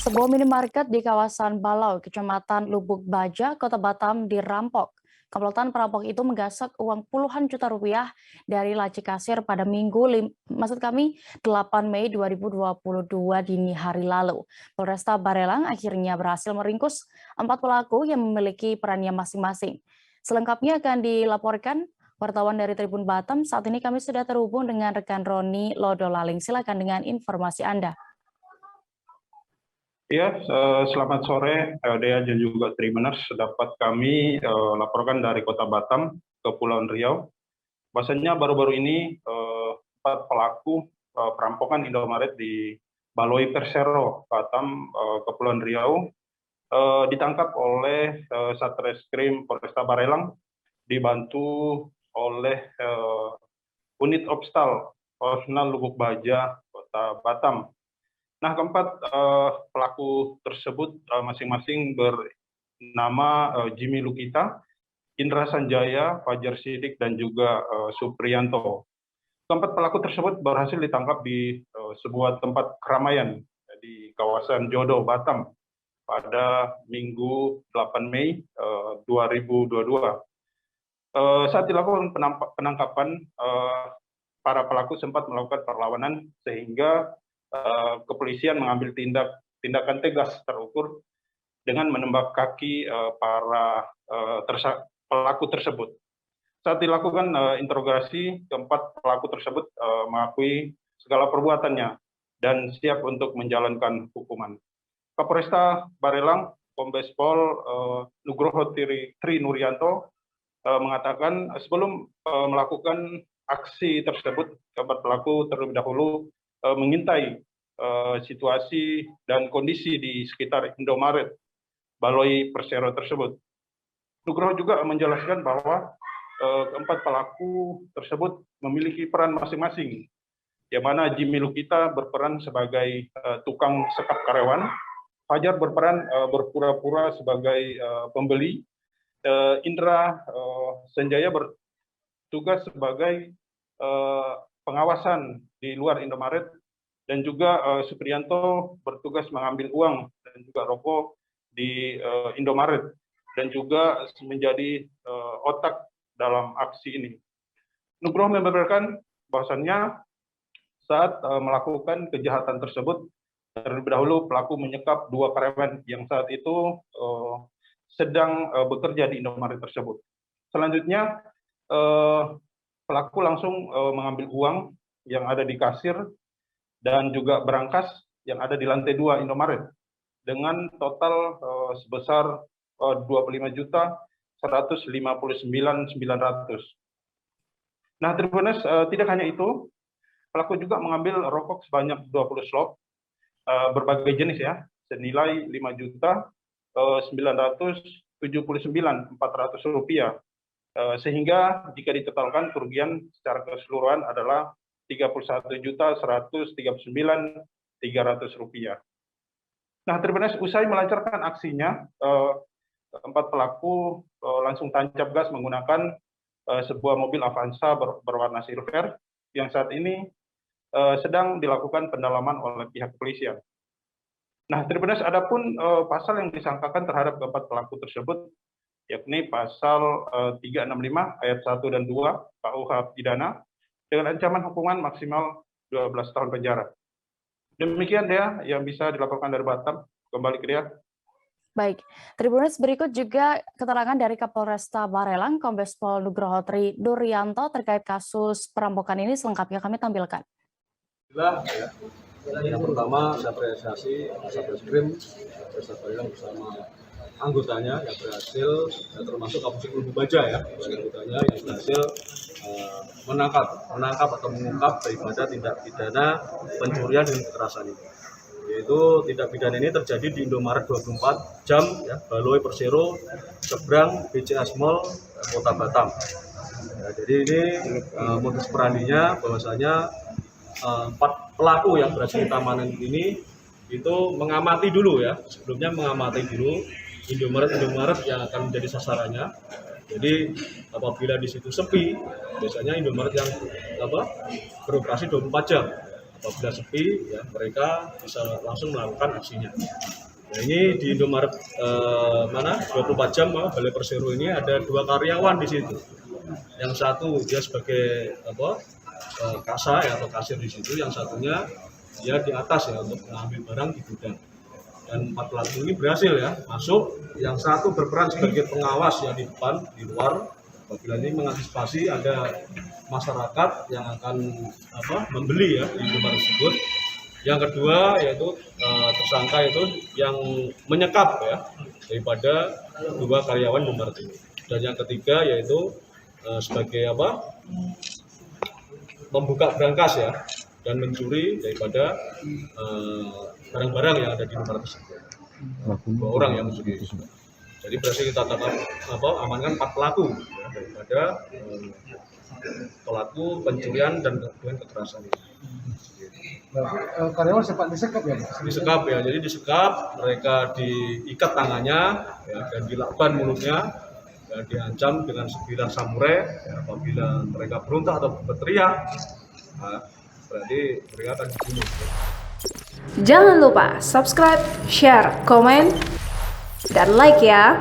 Sebuah minimarket di kawasan Balau, Kecamatan Lubuk Baja, Kota Batam dirampok. Komplotan perampok itu menggasak uang puluhan juta rupiah dari laci kasir pada maksud kami 8 Mei 2022 dini hari lalu. Polresta Barelang akhirnya berhasil meringkus 4 pelaku yang memiliki perannya masing-masing. Selengkapnya akan dilaporkan wartawan dari Tribun Batam. Saat ini kami sudah terhubung dengan rekan Roni Lodolaling. Silakan dengan informasi Anda. Ya, selamat sore, Dea dan juga Trimeners. Dapat kami laporkan dari Kota Batam, Kepulauan Riau. Bahasanya baru-baru ini 4 pelaku perampokan Indomaret di Baloi Persero, Batam, Kepulauan Riau, ditangkap oleh Satreskrim Polresta Barelang, dibantu oleh unit Opstal Polsnal Lubuk Baja, Kota Batam. Nah, keempat pelaku tersebut masing-masing bernama Jimmy Lukita, Indra Sanjaya, Fajar Sidik, dan juga Supriyanto. Keempat pelaku tersebut berhasil ditangkap di sebuah tempat keramaian di kawasan Jodo, Batam pada Minggu 8 Mei 2022. Saat dilakukan penangkapan, para pelaku sempat melakukan perlawanan sehingga kepolisian mengambil tindakan tegas terukur dengan menembak kaki para pelaku tersebut. Saat dilakukan interogasi, keempat pelaku tersebut mengakui segala perbuatannya dan siap untuk menjalankan hukuman. Kapolresta Barelang, Kombes Pol Nugroho Tri Nuryanto mengatakan sebelum melakukan aksi tersebut, keempat pelaku terlebih dahulu mengintai situasi dan kondisi di sekitar Indomaret Baloi Persero tersebut. Nugroho juga menjelaskan bahwa keempat pelaku tersebut memiliki peran masing-masing, yang mana Jimmy Lukita berperan sebagai tukang sekap karyawan, Fajar berperan berpura-pura sebagai pembeli, Indra Sanjaya bertugas sebagai pengawasan di luar Indomaret, dan juga Supriyanto bertugas mengambil uang dan juga rokok di Indomaret, dan juga menjadi otak dalam aksi ini. Nugroho membenarkan bahwasannya saat melakukan kejahatan tersebut, terlebih dahulu pelaku menyekap 2 karyawan yang saat itu sedang bekerja di Indomaret tersebut. Selanjutnya, pelaku langsung mengambil uang yang ada di kasir dan juga berangkas yang ada di lantai 2 Indomaret dengan total sebesar 25.159.900. Nah, Tribuners, tidak hanya itu, pelaku juga mengambil rokok sebanyak 20 slop berbagai jenis ya, senilai Rp5.979.400, sehingga jika ditotalkan kerugian secara keseluruhan adalah Rp31.139.300. Nah, Tribuners, usai melancarkan aksinya, 4 pelaku langsung tancap gas menggunakan sebuah mobil Avanza berwarna silver yang saat ini sedang dilakukan pendalaman oleh pihak kepolisian. Nah, Tribuners, adapun pasal yang disangkakan terhadap keempat pelaku tersebut, yakni pasal 365 ayat 1 dan 2 KUH pidana dengan ancaman hukuman maksimal 12 tahun penjara. Demikian Dea yang bisa dilaporkan dari Batam. Kembali ke Dea. Baik, Tribuners, berikut juga keterangan dari Kapolresta Barelang, Kombes Pol Nugroho Tri Nuryanto terkait kasus perampokan ini. Selengkapnya kami tampilkan. Yang pertama, saya apresiasi Satreskrim Polresta Barelang bersama anggotanya yang berhasil, termasuk Kapolsek Lubuk Baja ya, anggotanya yang berhasil menangkap atau mengungkap daripada tindak pidana pencurian dengan kekerasan ini. Yaitu tindak pidana ini terjadi di Indomaret 24 jam ya, Baloi Persero, seberang BCS Mall, Kota Batam. Ya, jadi ini modus perandinya bahwasanya 4 pelaku yang berhasil kita amankan ini itu mengamati dulu ya, sebelumnya mengamati dulu Indomaret yang akan menjadi sasarannya. Jadi apabila di situ sepi, biasanya Indomaret yang beroperasi 24 jam. apabila sepi ya mereka bisa langsung melakukan aksinya. Nah ini di Indomaret 24 jam Balai Persero ini ada 2 karyawan di situ. Yang satu dia sebagai kasa ya, atau kasir di situ, yang satunya dia di atas ya untuk mengambil barang di gudang. Dan 4 pelaku ini berhasil ya masuk. Yang satu berperan sebagai pengawas ya di depan, di luar. Apabila ini mengantisipasi ada masyarakat yang akan membeli ya di Indomaret tersebut. Yang kedua yaitu tersangka itu yang menyekap ya daripada 2 karyawan Indomaret ini. Dan yang ketiga yaitu sebagai membuka berangkas ya dan mencuri daripada barang-barang yang ada di Indomaret tersebut. 2 orang yang mencuri. Jadi berhasil kita tangkap amankan 4 pelaku ya, daripada pelaku pencurian dan kekerasan ini. Karyawan sempat disekap ya? Disekap ya, jadi disekap, mereka diikat tangannya ya, dan dilakban mulutnya, dan diancam dengan sebilah samurai. Ya, apabila mereka berontak atau berteriak, berarti mereka akan dibunuh. Jangan lupa subscribe, share, komen, dan like ya.